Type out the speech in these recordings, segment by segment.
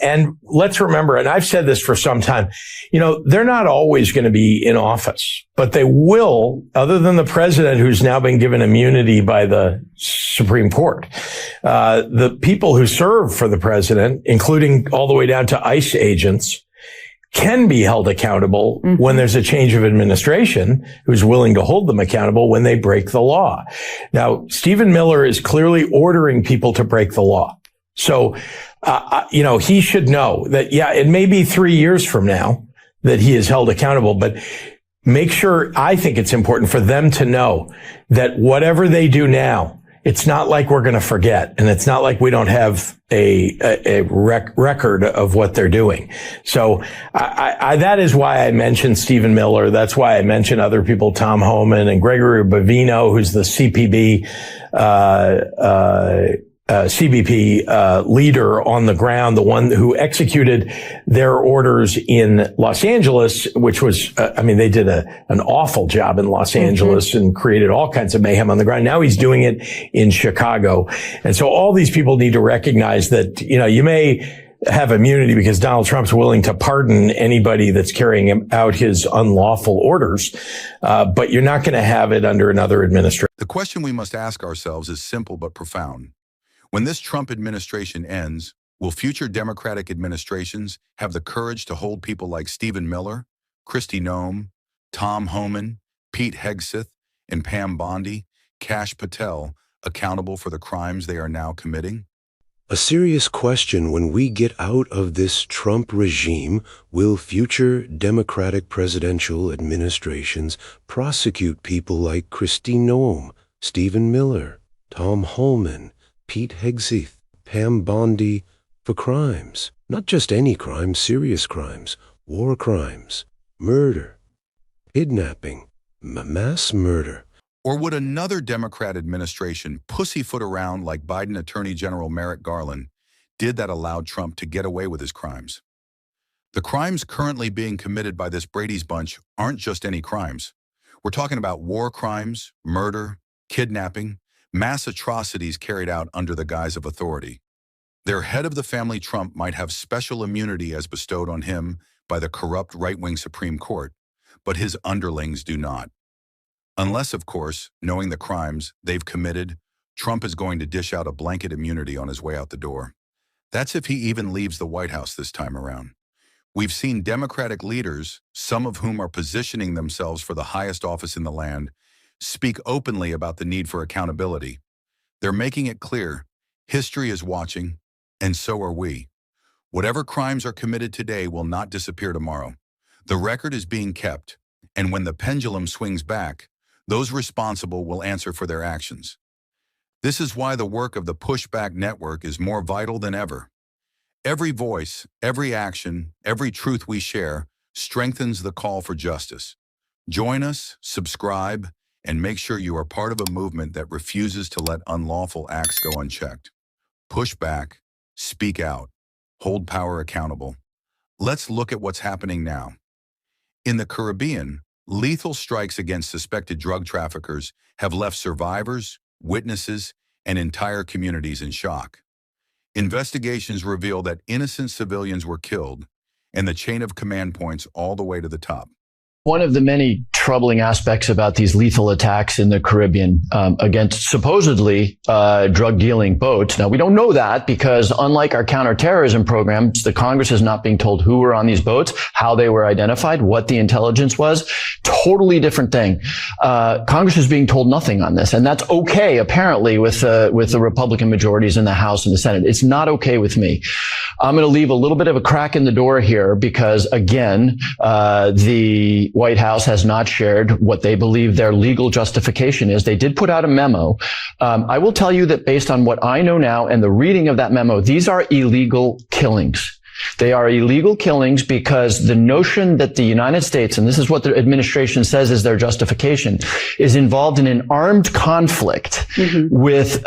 And let's remember, and I've said this for some time, they're not always going to be in office, but they will, other than the president who's now been given immunity by the Supreme Court. The people who serve for the president, including all the way down to ICE agents, can be held accountable when there's a change of administration who's willing to hold them accountable when they break the law. Now, Stephen Miller is clearly ordering people to break the law. So, he should know that, it may be 3 years from now that he is held accountable, but I think it's important for them to know that whatever they do now, it's not like we're going to forget, and it's not like we don't have a record of what they're doing. So that is why I mentioned Stephen Miller. That's why I mentioned other people, Tom Homan and Gregory Bavino, who's the CBP leader on the ground, the one who executed their orders in Los Angeles, which was, they did an awful job in Los Angeles and created all kinds of mayhem on the ground. Now he's doing it in Chicago. And so all these people need to recognize that, you may have immunity because Donald Trump's willing to pardon anybody that's carrying out his unlawful orders, but you're not going to have it under another administration. The question we must ask ourselves is simple but profound. When this Trump administration ends, will future Democratic administrations have the courage to hold people like Stephen Miller, Christy Noem, Tom Homan, Pete Hegseth, and Pam Bondi, Kash Patel, accountable for the crimes they are now committing? A serious question when we get out of this Trump regime. Will future Democratic presidential administrations prosecute people like Christy Noem, Stephen Miller, Tom Homan, Pete Hegseth, Pam Bondi for crimes? Not just any crimes, serious crimes, war crimes, murder, kidnapping, mass murder. Or would another Democrat administration pussyfoot around like Biden Attorney General Merrick Garland did that allowed Trump to get away with his crimes? The crimes currently being committed by this Brady's bunch aren't just any crimes. We're talking about war crimes, murder, kidnapping, mass atrocities carried out under the guise of authority. Their head of the family, Trump, might have special immunity as bestowed on him by the corrupt right-wing Supreme Court, but his underlings do not. Unless, of course, knowing the crimes they've committed, Trump is going to dish out a blanket immunity on his way out the door. That's if he even leaves the White House this time around. We've seen Democratic leaders, some of whom are positioning themselves for the highest office in the land, speak openly about the need for accountability. They're making it clear history is watching, and so are we. Whatever crimes are committed today will not disappear tomorrow. The record is being kept, and when the pendulum swings back, those responsible will answer for their actions. This is why the work of the Pushback Network is more vital than ever. Every voice, every action, every truth we share strengthens the call for justice. Join us, subscribe, and make sure you are part of a movement that refuses to let unlawful acts go unchecked. Push back, speak out, hold power accountable. Let's look at what's happening now. In the Caribbean, lethal strikes against suspected drug traffickers have left survivors, witnesses, and entire communities in shock. Investigations reveal that innocent civilians were killed, and the chain of command points all the way to the top. One of the many troubling aspects about these lethal attacks in the Caribbean against supposedly drug dealing boats. Now, we don't know that because unlike our counterterrorism programs, the Congress is not being told who were on these boats, how they were identified, what the intelligence was. Totally different thing. Congress is being told nothing on this, and that's okay apparently with the Republican majorities in the House and the Senate. It's not okay with me. I'm going to leave a little bit of a crack in the door here because, again, the White House has not shared what they believe their legal justification is. They did put out a memo. I will tell you that based on what I know now and the reading of that memo, these are illegal killings. They are illegal killings because the notion that the United States, and this is what the administration says is their justification, is involved in an armed conflict with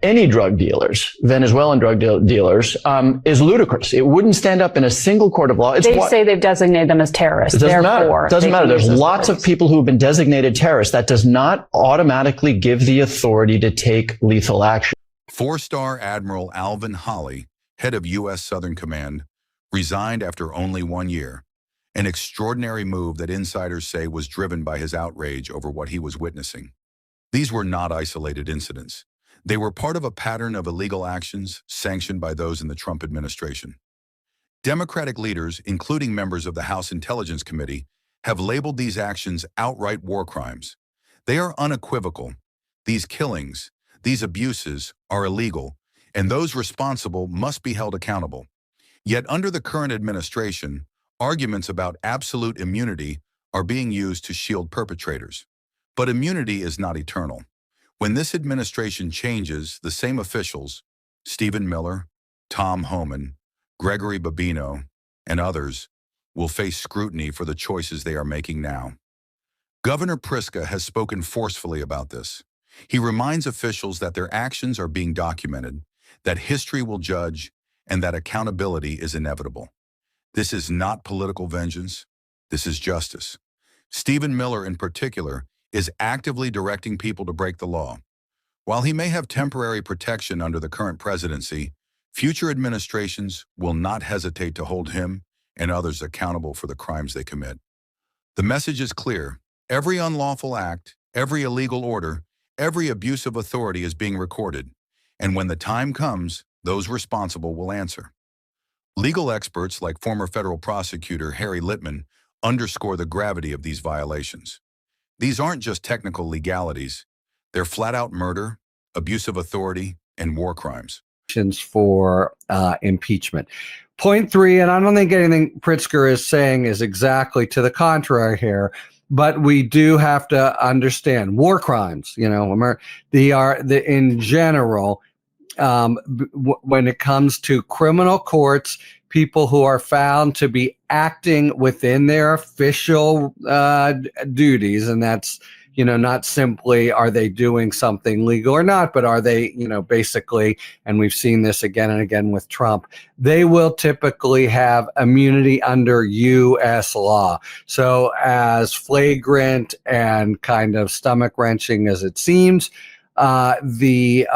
any drug dealers, Venezuelan drug dealers, is ludicrous. It wouldn't stand up in a single court of law. They say they've designated them as terrorists. It doesn't matter. It doesn't matter. There's lots of people who have been designated terrorists. That does not automatically give the authority to take lethal action. Four-star Admiral Alvin Holley head of U.S. Southern Command, resigned after only 1 year, an extraordinary move that insiders say was driven by his outrage over what he was witnessing. These were not isolated incidents. They were part of a pattern of illegal actions sanctioned by those in the Trump administration. Democratic leaders, including members of the House Intelligence Committee, have labeled these actions outright war crimes. They are unequivocal. These killings, these abuses, are illegal, and those responsible must be held accountable. Yet under the current administration, arguments about absolute immunity are being used to shield perpetrators. But immunity is not eternal. When this administration changes, the same officials, Stephen Miller, Tom Homan, Gregory Babino, and others, will face scrutiny for the choices they are making now. Governor Pritzker has spoken forcefully about this. He reminds officials that their actions are being documented, that history will judge, and that accountability is inevitable. This is not political vengeance. This is justice. Stephen Miller, in particular, is actively directing people to break the law. While he may have temporary protection under the current presidency, future administrations will not hesitate to hold him and others accountable for the crimes they commit. The message is clear. Every unlawful act, every illegal order, every abuse of authority is being recorded, and when the time comes, those responsible will answer. Legal experts like former federal prosecutor Harry Litman underscore the gravity of these violations. These aren't just technical legalities. They're flat-out murder, abuse of authority, and war crimes. For impeachment. Point three, and I don't think anything Pritzker is saying is exactly to the contrary here, but we do have to understand war crimes. They are in general. When it comes to criminal courts, people who are found to be acting within their official duties, and that's not simply are they doing something legal or not, but are they, basically, and we've seen this again and again with Trump, they will typically have immunity under U.S. law. So as flagrant and kind of stomach-wrenching as it seems, the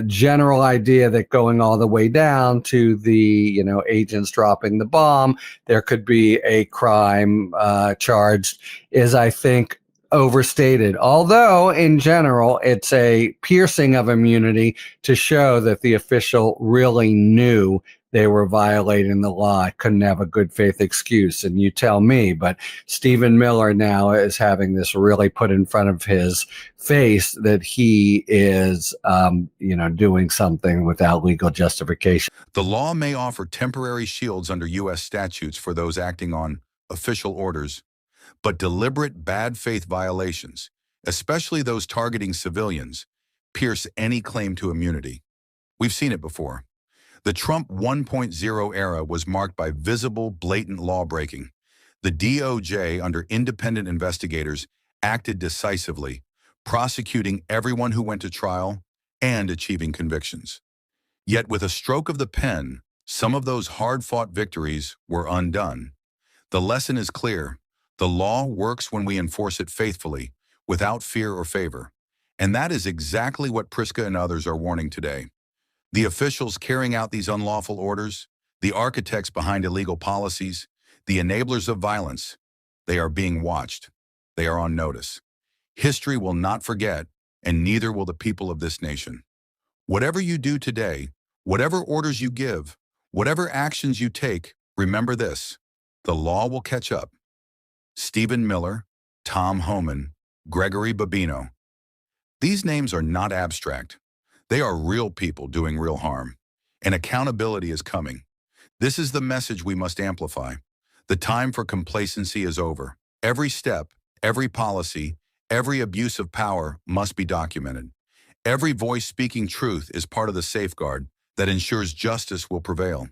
general idea that going all the way down to the agents dropping the bomb, there could be a crime charged, is, I think, overstated. Although in general it's a piercing of immunity to show that the official really knew they were violating the law, couldn't have a good faith excuse. And you tell me, but Stephen Miller now is having this really put in front of his face that he is, doing something without legal justification. The law may offer temporary shields under U.S. statutes for those acting on official orders, but deliberate bad faith violations, especially those targeting civilians, pierce any claim to immunity. We've seen it before. The Trump 1.0 era was marked by visible, blatant lawbreaking. The DOJ, under independent investigators, acted decisively, prosecuting everyone who went to trial and achieving convictions. Yet with a stroke of the pen, some of those hard-fought victories were undone. The lesson is clear. The law works when we enforce it faithfully, without fear or favor. And that is exactly what Pritzker and others are warning today. The officials carrying out these unlawful orders, the architects behind illegal policies, the enablers of violence, they are being watched. They are on notice. History will not forget, and neither will the people of this nation. Whatever you do today, whatever orders you give, whatever actions you take, remember this: the law will catch up. Stephen Miller, Tom Homan, Gregory Babino. These names are not abstract. They are real people doing real harm, and accountability is coming. This is the message we must amplify. The time for complacency is over. Every step, every policy, every abuse of power must be documented. Every voice speaking truth is part of the safeguard that ensures justice will prevail.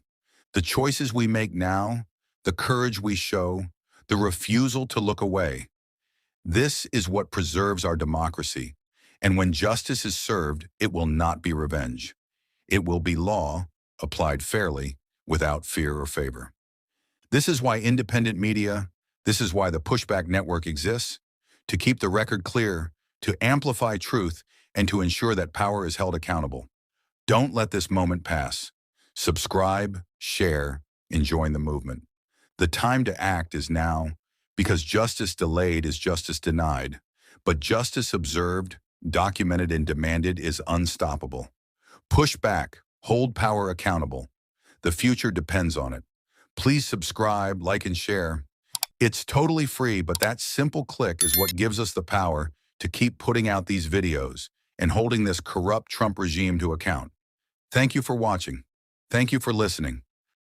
The choices we make now, the courage we show, the refusal to look away. This is what preserves our democracy. And when justice is served, it will not be revenge. It will be law, applied fairly, without fear or favor. This is why independent media, this is why the Pushback Network exists, to keep the record clear, to amplify truth, and to ensure that power is held accountable. Don't let this moment pass. Subscribe, share, and join the movement. The time to act is now, because justice delayed is justice denied, but justice observed, documented, and demanded is unstoppable. Push back, hold power accountable. The future depends on it. Please subscribe, like, and share. It's totally free, but that simple click is what gives us the power to keep putting out these videos and holding this corrupt Trump regime to account. Thank you for watching. Thank you for listening.